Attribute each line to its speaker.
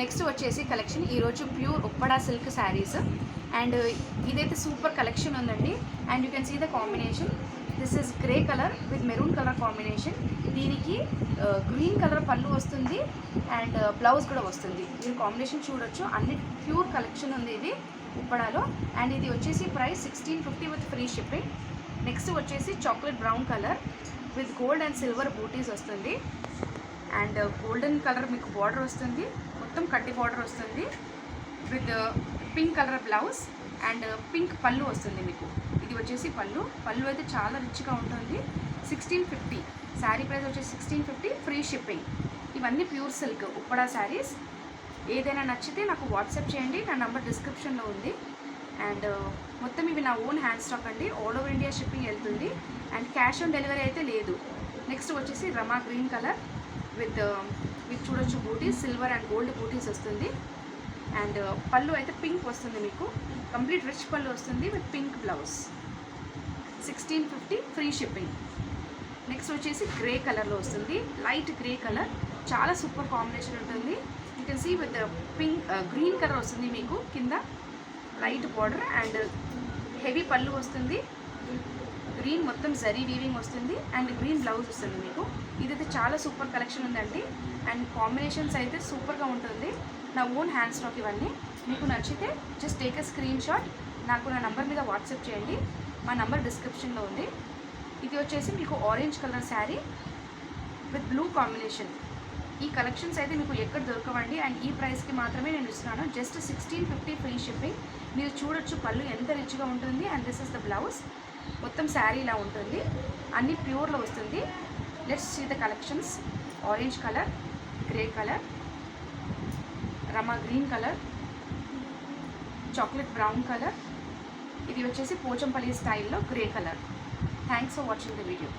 Speaker 1: Next వచ్చేసి collection ఈరోజు pure Uppada silk saris and ఇదైతే సూపర్ కలెక్షన్ ఉందండి. And you can see the combination. This is grey colour with maroon colour combination. దీనికి green colour పళ్ళు వస్తుంది and blouse కూడా వస్తుంది. మీరు కాంబినేషన్ చూడొచ్చు. అన్ని ప్యూర్ కలెక్షన్ ఉంది ఇది ఉప్పడాలో. అండ్ ఇది వచ్చేసి price 1650 with free shipping. Next వచ్చేసి chocolate brown colour with gold and silver బూటీస్ వస్తుంది. అండ్ గోల్డెన్ కలర్ మీకు బార్డర్ వస్తుంది, మొత్తం కడ్డీ బార్డర్ వస్తుంది with pink colour blouse and pink పళ్ళు వస్తుంది మీకు. ఇది వచ్చేసి పళ్ళు అయితే చాలా రిచ్గా ఉంటుంది. 1650 శారీ ప్రైస్ వచ్చేసి 1650 ఫ్రీ షిప్పింగ్. ఇవన్నీ ప్యూర్ సిల్క్ ఉప్పడా శారీస్. ఏదైనా నచ్చితే నాకు వాట్సాప్ చేయండి, నా నంబర్ డిస్క్రిప్షన్లో ఉంది. అండ్ మొత్తం ఇవి నా ఓన్ హ్యాండ్ స్టాక్ అండి. ఆల్ ఓవర్ ఇండియా షిప్పింగ్ వెళ్తుంది అండ్ క్యాష్ ఆన్ డెలివరీ అయితే లేదు. నెక్స్ట్ వచ్చేసి రమా గ్రీన్ కలర్ విత్ చూడొచ్చు బూటీస్, సిల్వర్ అండ్ గోల్డ్ బూటీస్ వస్తుంది. అండ్ పళ్ళు అయితే పింక్ వస్తుంది మీకు, కంప్లీట్ రిచ్ పళ్ళు వస్తుంది with pink blouse. 1650 free shipping. Next వచ్చేసి గ్రే కలర్లో వస్తుంది, లైట్ గ్రే కలర్, చాలా సూపర్ కాంబినేషన్ ఉంటుంది. You can see with pink green colour వస్తుంది మీకు. కింద లైట్ బార్డర్ అండ్ హెవీ పళ్ళు వస్తుంది. గ్రీన్ మొత్తం జరీ వీవింగ్ వస్తుంది అండ్ గ్రీన్ బ్లౌజ్ వస్తుంది మీకు. ఇదైతే చాలా సూపర్ కలెక్షన్ ఉందండి. అండ్ కాంబినేషన్స్ అయితే సూపర్గా ఉంటుంది. నా ఓన్ హ్యాండ్ స్టాక్ ఇవన్నీ. మీకు నచ్చితే just take a screen shot, నాకు నా నంబర్ మీద వాట్సాప్ చేయండి. మా నంబర్ డిస్క్రిప్షన్లో ఉంది. ఇది వచ్చేసి మీకు orange colour sari with blue combination. ఈ కలెక్షన్స్ అయితే మీకు ఎక్కడ దొరకవండి. అండ్ ఈ ప్రైస్కి మాత్రమే నేను ఇస్తున్నాను, జస్ట్ 1650 ఫ్రీ షిప్పింగ్. మీరు చూడొచ్చు పళ్ళు ఎంత రిచ్గా ఉంటుంది. And this is the blouse. మొత్తం శారీ ఇలా ఉంటుంది, అన్నీ ప్యూర్లో వస్తుంది. Let's see the collections. Orange colour, grey colour, రమా green colour, chocolate brown colour, ఇది వచ్చేసి పోచంపల్లి స్టైల్లో grey colour. Thanks for watching the video.